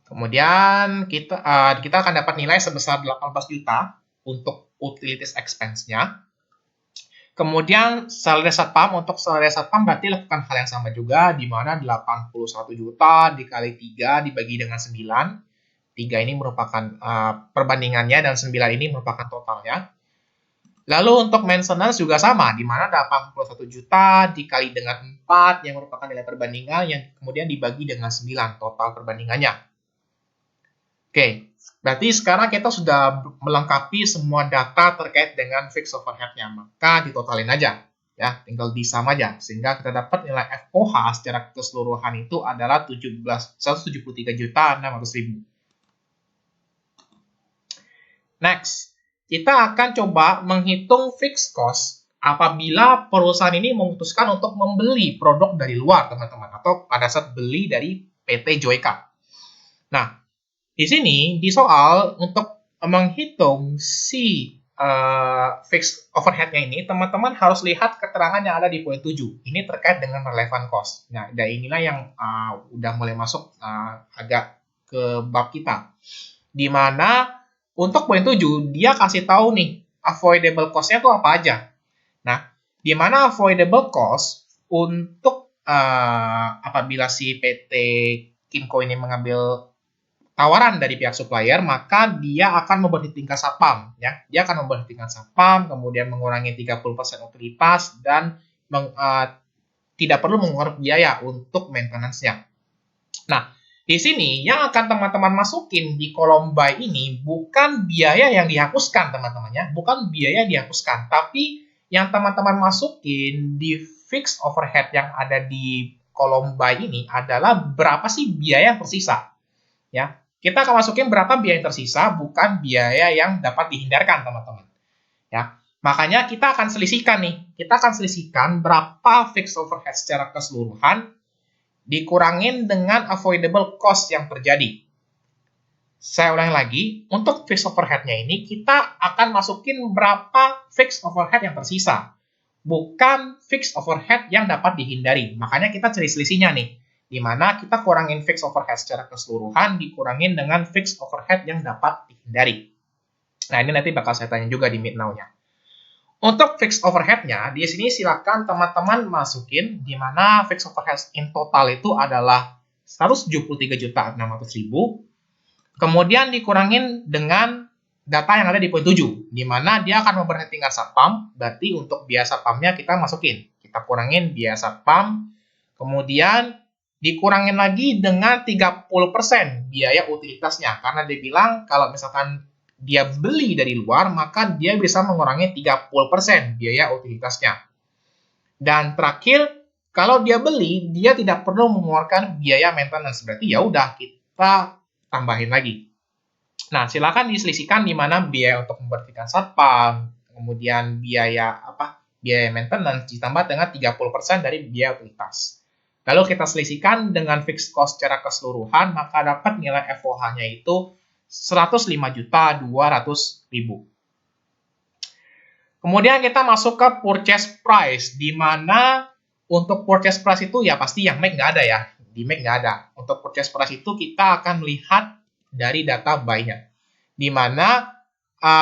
Kemudian kita akan dapat nilai sebesar 18 juta untuk utilities expense-nya. Kemudian salary satpam, untuk salary satpam berarti lakukan hal yang sama juga, di mana 81 juta dikali 3 dibagi dengan 9. 3 ini merupakan perbandingannya dan 9 ini merupakan totalnya. Lalu untuk maintenance juga sama, di mana 81 juta dikali dengan 4 yang merupakan nilai perbandingan yang kemudian dibagi dengan 9 total perbandingannya. Oke. Berarti sekarang kita sudah melengkapi semua data terkait dengan fixed overhead-nya, maka ditotalin aja, ya, tinggal disam aja, sehingga kita dapat nilai FOH secara keseluruhan itu adalah 173.600.000. Next, kita akan coba menghitung fixed cost apabila perusahaan ini memutuskan untuk membeli produk dari luar, teman-teman, atau pada saat beli dari PT Joyka. Nah, di sini, di soal, untuk menghitung si fixed overhead-nya ini, teman-teman harus lihat keterangan yang ada di poin 7. Ini terkait dengan relevant cost. Nah, dari inilah yang udah mulai masuk agak ke bab kita. Di mana, untuk poin 7, dia kasih tahu nih, avoidable cost-nya itu apa aja. Nah, di mana avoidable cost, untuk apabila si PT Kinko ini mengambil tawaran dari pihak supplier, maka dia akan memberhentikan satpam, ya. Dia akan memberhentikan satpam, kemudian mengurangi 30% utilitas dan tidak perlu mengeluarkan biaya untuk maintenance-nya. Nah, di sini yang akan teman-teman masukin di kolom buy ini bukan biaya yang dihapuskan, teman-teman ya, bukan biaya yang dihapuskan, tapi yang teman-teman masukin di fixed overhead yang ada di kolom buy ini adalah berapa sih biaya yang tersisa. Ya, kita akan masukin berapa biaya yang tersisa, bukan biaya yang dapat dihindarkan, teman-teman. Ya, makanya kita akan selisihkan nih. Kita akan selisihkan berapa fixed overhead secara keseluruhan dikurangin dengan avoidable cost yang terjadi. Saya ulangi lagi, untuk fixed overhead-nya ini kita akan masukin berapa fixed overhead yang tersisa, bukan fixed overhead yang dapat dihindari. Makanya kita cari selisihnya nih, di mana kita kurangin fixed overhead secara keseluruhan, dikurangin dengan fixed overhead yang dapat dihindari. Nah, ini nanti bakal saya tanya juga di Meet Now-nya. Untuk fixed overhead-nya, di sini silakan teman-teman masukin, di mana fixed overhead in total itu adalah 173.600.000, kemudian dikurangin dengan data yang ada di poin 7, di mana dia akan memperhatikan satpam, berarti untuk biaya satpamnya kita masukin. Kita kurangin biaya satpam, kemudian dikurangin lagi dengan 30% biaya utilitasnya, karena dia bilang kalau misalkan dia beli dari luar, maka dia bisa mengurangi 30% biaya utilitasnya. Dan terakhir, kalau dia beli, dia tidak perlu mengeluarkan biaya maintenance, berarti ya udah kita tambahin lagi. Nah, silakan diselisihkan di mana biaya untuk membersihkan satpam, kemudian biaya maintenance ditambah dengan 30% dari biaya utilitas. Lalu kita selisihkan dengan fixed cost secara keseluruhan, maka dapat nilai FOH-nya itu 105.200.000. Kemudian kita masuk ke purchase price, di mana untuk purchase price itu ya pasti yang make nggak ada ya. Di make nggak ada. Untuk purchase price itu kita akan melihat dari data buy-nya, di mana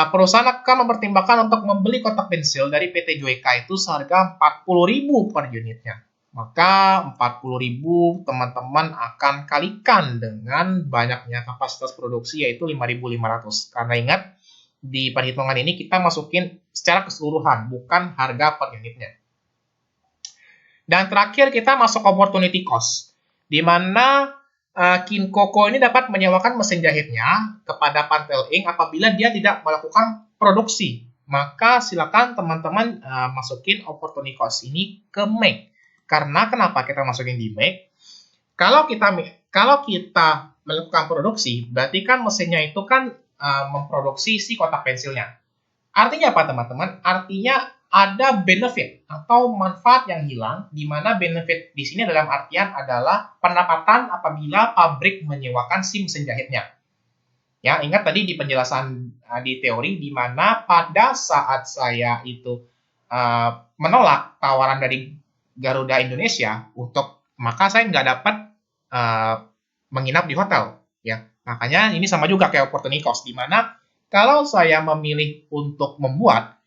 perusahaan akan mempertimbangkan untuk membeli kotak pensil dari PT Joyka itu seharga 40.000 per unitnya. Maka 40.000 teman-teman akan kalikan dengan banyaknya kapasitas produksi yaitu 5.500. Karena ingat, di perhitungan ini kita masukin secara keseluruhan, bukan harga per unitnya. Dan terakhir kita masuk opportunity cost, di mana Kinkoko ini dapat menyewakan mesin jahitnya kepada Pantel Ink apabila dia tidak melakukan produksi. Maka silakan teman-teman masukin opportunity cost ini ke make. Karena kenapa kita masukin di make? Kalau kita melakukan produksi, berarti kan mesinnya itu kan memproduksi si kotak pensilnya. Artinya apa, teman-teman? Artinya ada benefit atau manfaat yang hilang, di mana benefit di sini dalam artian adalah pendapatan apabila pabrik menyewakan si mesin jahitnya. Ya, ingat tadi di penjelasan di teori, di mana pada saat saya itu menolak tawaran dari Garuda Indonesia maka saya nggak dapat menginap di hotel. Ya, makanya ini sama juga kayak opportunity cost, di mana kalau saya memilih untuk membuat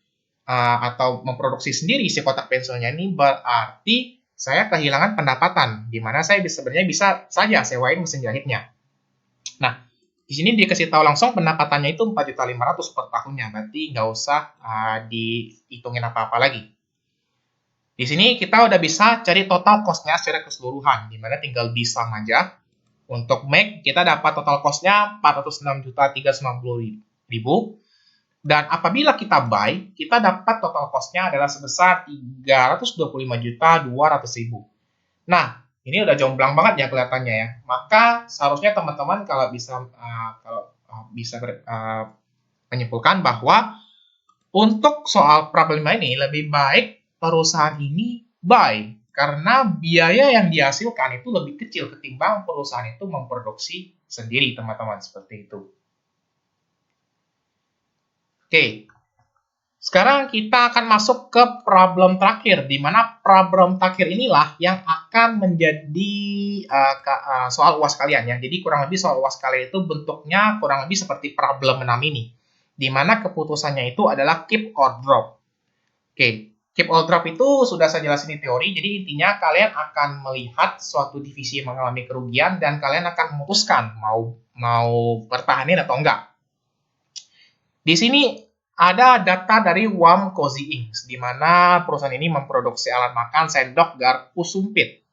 atau memproduksi sendiri si kotak pensilnya ini, berarti saya kehilangan pendapatan, di mana saya sebenarnya bisa saja sewain mesin jahitnya. Nah, di sini dikasih tahu langsung pendapatannya itu 4.500.000 per tahunnya, berarti nggak usah dihitungin apa-apa lagi. Di sini kita udah bisa cari total cost-nya secara keseluruhan, di mana tinggal bisa aja. Untuk make, kita dapat total cost-nya 406.390.000. Dan apabila kita buy, kita dapat total cost-nya adalah sebesar 325.200.000. Nah, ini udah jomplang banget ya kelihatannya ya. Maka seharusnya teman-teman kalau bisa menyimpulkan bahwa untuk soal problem ini lebih baik perusahaan ini buy, karena biaya yang dihasilkan itu lebih kecil ketimbang perusahaan itu memproduksi sendiri, teman-teman, seperti itu. Oke, sekarang kita akan masuk ke problem terakhir, di mana problem terakhir inilah yang akan menjadi soal UAS kalian ya. Jadi kurang lebih soal UAS kalian itu bentuknya kurang lebih seperti problem 6 ini, di mana keputusannya itu adalah keep or drop. Oke, keep or drop itu sudah saya jelasin di teori, jadi intinya kalian akan melihat suatu divisi yang mengalami kerugian dan kalian akan memutuskan mau bertahanin atau enggak. Di sini ada data dari WAM Cozy Inc., di mana perusahaan ini memproduksi alat makan, sendok, garpu, sumpit.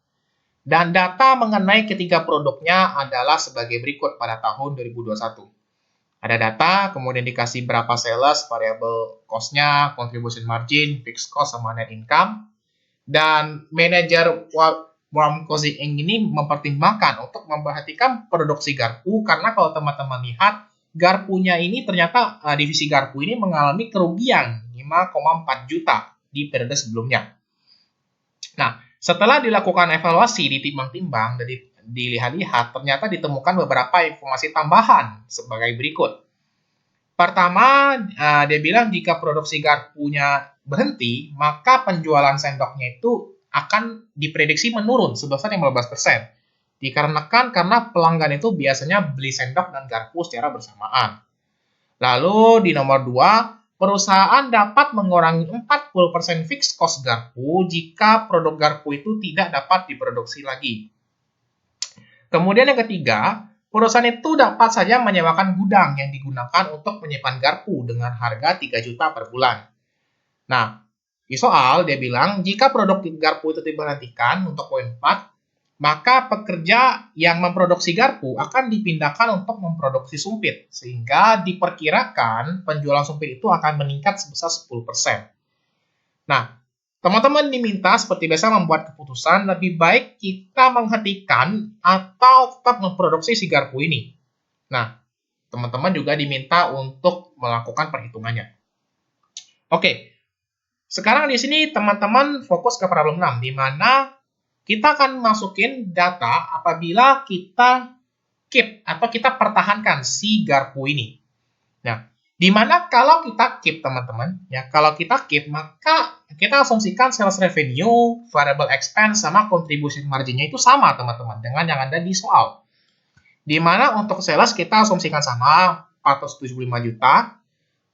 Dan data mengenai ketiga produknya adalah sebagai berikut pada tahun 2021. Ada data, kemudian dikasih berapa sales, variable cost-nya, contribution margin, fixed cost, sama net income. Dan manajer Warm Cozy Inc. ini mempertimbangkan untuk memperhatikan produksi garpu karena kalau teman-teman lihat garpunya ini ternyata divisi garpu ini mengalami kerugian 5,4 juta di periode sebelumnya. Nah, setelah dilakukan evaluasi, ditimbang-timbang, dan dilihat-lihat, ternyata ditemukan beberapa informasi tambahan sebagai berikut. Pertama, dia bilang jika produksi garpunya berhenti, maka penjualan sendoknya itu akan diprediksi menurun sebesar 15%. Dikarenakan karena pelanggan itu biasanya beli sendok dan garpu secara bersamaan. Lalu di nomor 2, perusahaan dapat mengurangi 40% fixed cost garpu jika produk garpu itu tidak dapat diproduksi lagi. Kemudian yang ketiga, perusahaan itu dapat saja menyewakan gudang yang digunakan untuk menyimpan garpu dengan harga 3 juta per bulan. Nah, di soal dia bilang jika produk garpu itu diberhentikan untuk poin 4, maka pekerja yang memproduksi garpu akan dipindahkan untuk memproduksi sumpit, sehingga diperkirakan penjualan sumpit itu akan meningkat sebesar 10%. Nah, teman-teman diminta seperti biasa membuat keputusan, lebih baik kita menghentikan atau tetap memproduksi si garpu ini. Nah, teman-teman juga diminta untuk melakukan perhitungannya. Oke, sekarang di sini teman-teman fokus ke problem 6, di mana kita akan masukin data apabila kita keep atau kita pertahankan si garpu ini. Nah, di mana kalau kita keep teman-teman, ya kalau kita keep maka kita asumsikan sales revenue, variable expense sama contribution marginnya itu sama teman-teman dengan yang ada di soal. Di mana untuk sales kita asumsikan sama 475 juta,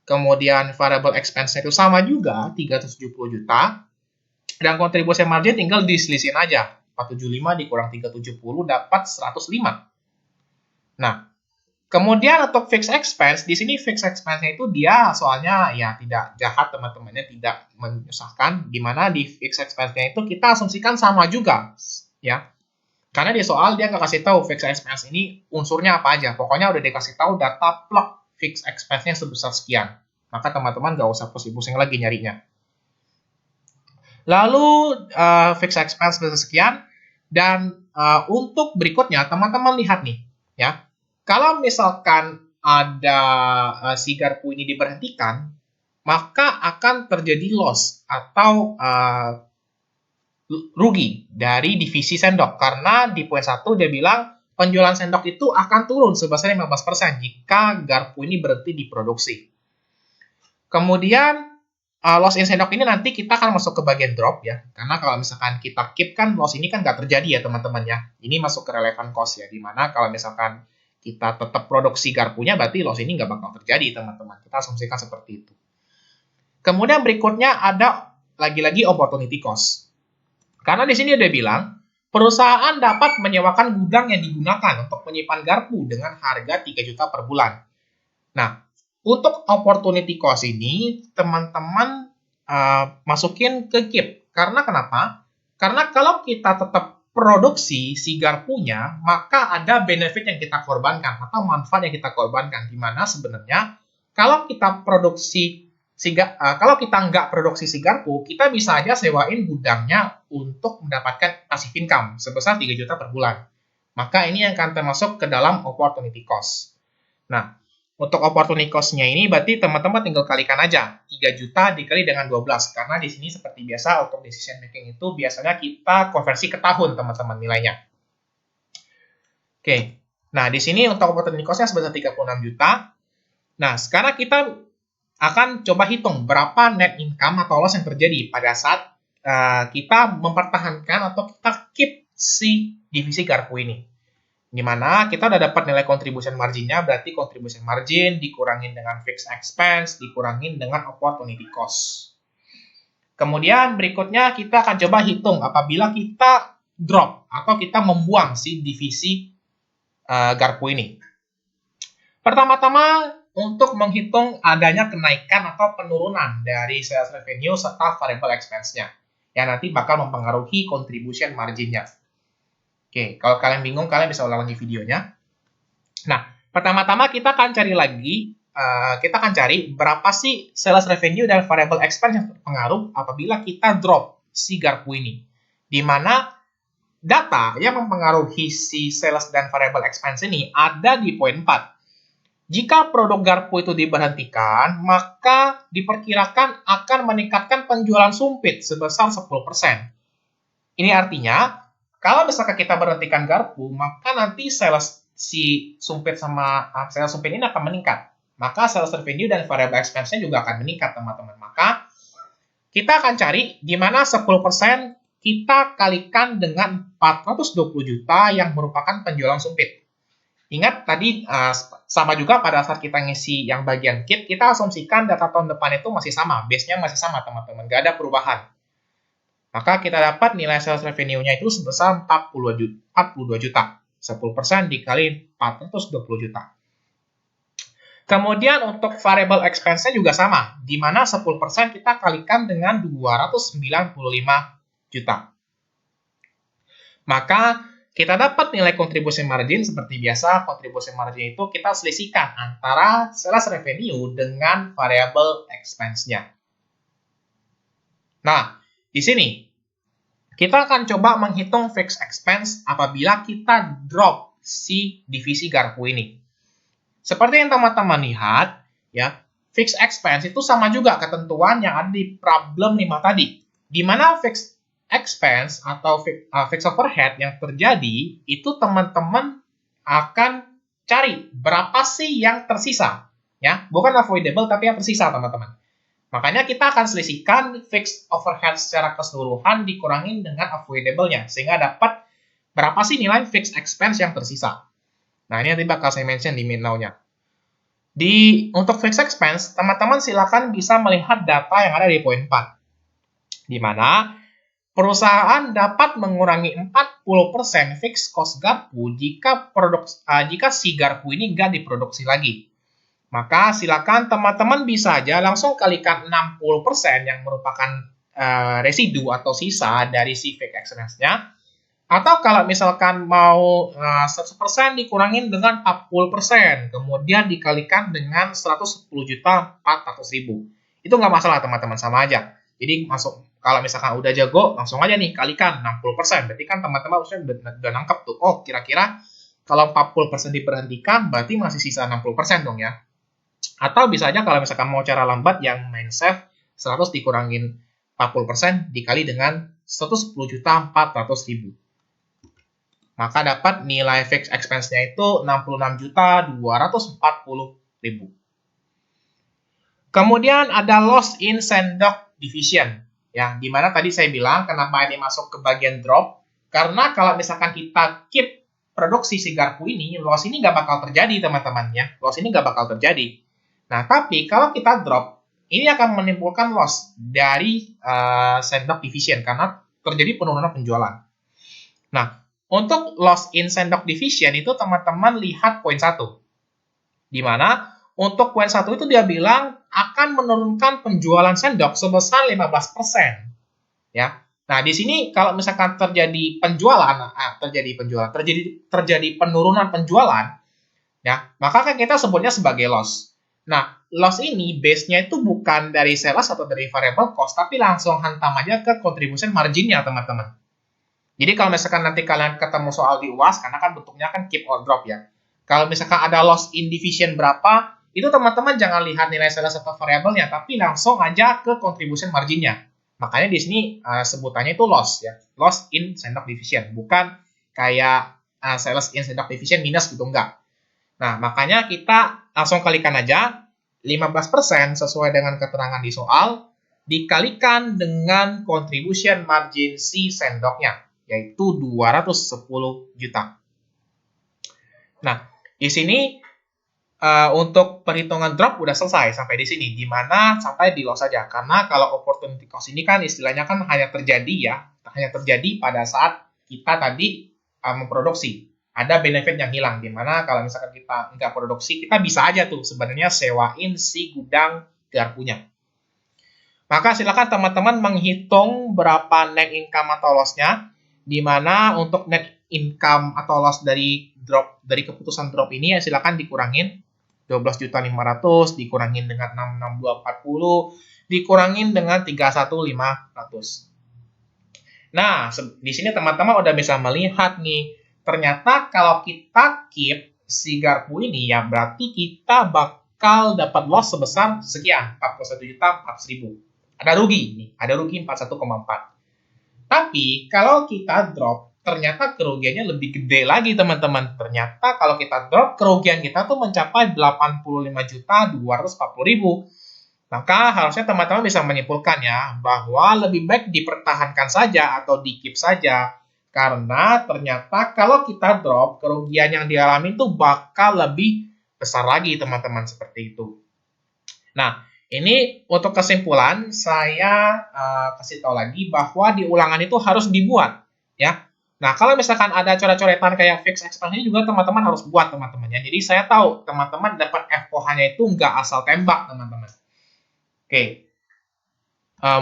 kemudian variable expense-nya itu sama juga 370 juta, dan contribution margin tinggal diselisin aja. 475 dikurang 370 dapat 105. Nah, kemudian untuk fixed expense, di sini fixed expense-nya itu dia soalnya ya tidak jahat teman-temannya, tidak menyusahkan, di mana di fixed expense-nya itu kita asumsikan sama juga, ya. Karena di soal dia nggak kasih tahu fixed expense ini unsurnya apa aja. Pokoknya udah dikasih tahu data plug fixed expense-nya sebesar sekian. Maka teman-teman nggak usah pusing-pusing lagi nyarinya. Lalu fixed expense sebesar sekian, dan untuk berikutnya teman-teman lihat nih, ya. Kalau misalkan ada si garpu ini diberhentikan, maka akan terjadi loss atau rugi dari divisi sendok. Karena di poin 1 dia bilang penjualan sendok itu akan turun sebesar 15% jika garpu ini berhenti diproduksi. Kemudian loss in sendok ini nanti kita akan masuk ke bagian drop ya. Karena kalau misalkan kita keep kan loss ini kan nggak terjadi ya teman-teman ya. Ini masuk ke relevant cost ya. Dimana kalau misalkan kita tetap produksi garpunya berarti loss ini nggak bakal terjadi teman-teman. Kita asumsikan seperti itu. Kemudian berikutnya ada lagi-lagi opportunity cost. Karena di sini dia bilang perusahaan dapat menyewakan gudang yang digunakan untuk menyimpan garpu dengan harga 3 juta per bulan. Nah, untuk opportunity cost ini, teman-teman masukin ke keep. Karena kenapa? Karena kalau kita tetap produksi si garpunya, maka ada benefit yang kita korbankan atau manfaat yang kita korbankan. Di mana sebenarnya kalau kita produksi kalau kita nggak produksi si garpu, kita bisa aja sewain gudangnya untuk mendapatkan passive income sebesar 3 juta per bulan. Maka ini akan termasuk ke dalam opportunity cost. Nah, untuk opportunity cost-nya ini berarti teman-teman tinggal kalikan aja 3 juta dikali dengan 12 karena di sini seperti biasa untuk decision making itu biasanya kita konversi ke tahun teman-teman nilainya. Oke. Nah, di sini untuk opportunity cost-nya sebesar 36 juta. Nah, sekarang kita akan coba hitung berapa net income atau loss yang terjadi pada saat kita mempertahankan atau kita keep si divisi garpu ini. Dimana kita udah dapat nilai contribution marginnya, berarti contribution margin dikurangin dengan fixed expense, dikurangin dengan opportunity cost. Kemudian berikutnya kita akan coba hitung apabila kita drop atau kita membuang si divisi garpu ini. Pertama-tama untuk menghitung adanya kenaikan atau penurunan dari sales revenue serta variable expense-nya yang nanti bakal mempengaruhi contribution margin-nya. Oke, kalau kalian bingung, kalian bisa ulangi videonya. Nah, pertama-tama kita akan cari lagi, kita akan cari berapa sih sales revenue dan variable expense yang terpengaruh apabila kita drop si garpu ini. Di mana data yang mempengaruhi si sales dan variable expense ini ada di poin 4. Jika produk garpu itu diberhentikan, maka diperkirakan akan meningkatkan penjualan sumpit sebesar 10%. Ini artinya, kalau misalkan kita berhentikan garpu, maka nanti sales si sumpit sama sales sumpit ini akan meningkat. Maka sales revenue dan variable expense-nya juga akan meningkat, teman-teman. Maka kita akan cari di mana 10% kita kalikan dengan 420 juta yang merupakan penjualan sumpit. Ingat tadi sama juga pada saat kita ngisi yang bagian kit, kita asumsikan data tahun depan itu masih sama, base-nya masih sama teman-teman, nggak ada perubahan. Maka kita dapat nilai sales revenue-nya itu sebesar 42 juta. 10% dikali 420 juta. Kemudian untuk variable expense-nya juga sama, di mana 10% kita kalikan dengan 295 juta. Maka kita dapat nilai kontribusi margin seperti biasa. Kontribusi margin itu kita selisihkan antara sales revenue dengan variable expense-nya. Nah, di sini kita akan coba menghitung fixed expense apabila kita drop si divisi garpu ini. Seperti yang teman-teman lihat, ya, fixed expense itu sama juga ketentuan yang ada di problem 5 tadi. Di mana fixed expense atau fixed overhead yang terjadi, itu teman-teman akan cari berapa sih yang tersisa. Ya, bukan avoidable, tapi yang tersisa, teman-teman. Makanya kita akan selisihkan fixed overhead secara keseluruhan dikurangin dengan avoidable-nya, sehingga dapat berapa sih nilai fixed expense yang tersisa. Nah, ini nanti bakal saya mention di mid-now-nya. Untuk fixed expense, teman-teman silakan bisa melihat data yang ada di poin 4. Di mana perusahaan dapat mengurangi 40% fixed cost garpu jika si garpu ini nggak diproduksi lagi. Maka silakan teman-teman bisa aja langsung kalikan 60% yang merupakan residu atau sisa dari si fixed expense-nya. Atau kalau misalkan mau 100% dikurangin dengan 40%, kemudian dikalikan dengan 110.400.000. Itu nggak masalah teman-teman, sama aja. Jadi kalau misalkan udah jago, langsung aja nih kalikan 60%. Berarti kan teman-teman harusnya udah nangkep tuh. Oh, kira-kira kalau 40% diberhentikan, berarti masih sisa 60% dong ya. Atau bisa aja kalau misalkan mau cara lambat yang main safe, 100 dikurangin 40% dikali dengan 110.400.000. Maka dapat nilai fixed expense-nya itu 66.240.000. Kemudian ada loss in sendok division. Ya, dimana tadi saya bilang kenapa ini masuk ke bagian drop, karena kalau misalkan kita keep produksi si garpu ini, loss ini nggak bakal terjadi teman-teman ya. Loss ini nggak bakal terjadi. Nah, tapi kalau kita drop, ini akan menimbulkan loss dari sendok division karena terjadi penurunan penjualan. Nah, untuk loss in sendok division itu teman-teman lihat poin 1. Di mana untuk poin 1 itu dia bilang akan menurunkan penjualan sendok sebesar 15%. Ya. Nah, di sini kalau misalkan terjadi penurunan penjualan, ya, maka kan kita sebutnya sebagai loss. Nah, loss ini base-nya itu bukan dari sales atau dari variable cost, tapi langsung hantam aja ke contribution margin-nya, teman-teman. Jadi kalau misalkan nanti kalian ketemu soal di UAS, karena kan bentuknya kan keep or drop ya. Kalau misalkan ada loss in division berapa, itu teman-teman jangan lihat nilai sales atau variabelnya, tapi langsung aja ke contribution margin-nya. Makanya di sini sebutannya itu loss ya. Loss in sendok division, bukan kayak sales in sendok division minus gitu, enggak. Nah, makanya kita langsung kalikan aja 15% sesuai dengan keterangan di soal, dikalikan dengan contribution margin si sendoknya, yaitu 210 juta. Nah, di sini untuk perhitungan drop udah selesai sampai di sini, di mana sampai di loss saja. Karena kalau opportunity cost ini kan istilahnya kan hanya terjadi pada saat kita tadi memproduksi. Ada benefit yang hilang, di mana kalau misalkan kita nggak produksi, kita bisa aja tuh sebenarnya sewain si gudang garpunya. Maka silakan teman-teman menghitung berapa net income atau loss-nya, di mana untuk net income atau loss dari keputusan drop ini ya silakan dikurangin 12.500 dikurangin dengan 66240 dikurangin dengan 31500. Nah, di sini teman-teman udah bisa melihat nih, ternyata kalau kita keep si garpu ini ya berarti kita bakal dapat loss sebesar sekian, 41.400.000. Ada rugi nih, ada rugi 41,4. Tapi kalau kita drop, ternyata kerugiannya lebih gede lagi teman-teman. Ternyata kalau kita drop, kerugian kita tuh mencapai 85.240.000. Maka harusnya teman-teman bisa menyimpulkan ya, bahwa lebih baik dipertahankan saja atau di keep saja. Karena ternyata kalau kita drop, kerugian yang dialami itu bakal lebih besar lagi teman-teman, seperti itu. Nah, ini untuk kesimpulan saya kasih tahu lagi bahwa di ulangan itu harus dibuat ya. Nah, kalau misalkan ada coret-coretan kayak fixed expansion juga teman-teman harus buat teman-teman ya. Jadi saya tahu teman-teman dapat FOH-nya itu nggak asal tembak teman-teman. Oke,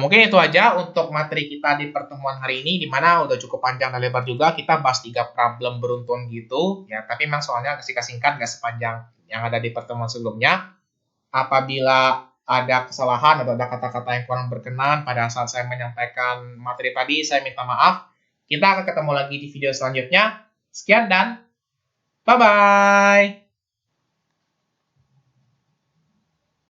mungkin itu aja untuk materi kita di pertemuan hari ini, di mana udah cukup panjang dan lebar juga, kita bahas 3 problem beruntun gitu, ya, tapi memang soalnya singkat-singkat, nggak sepanjang yang ada di pertemuan sebelumnya. Apabila ada kesalahan atau ada kata-kata yang kurang berkenan pada saat saya menyampaikan materi tadi, saya minta maaf. Kita akan ketemu lagi di video selanjutnya. Sekian dan bye-bye!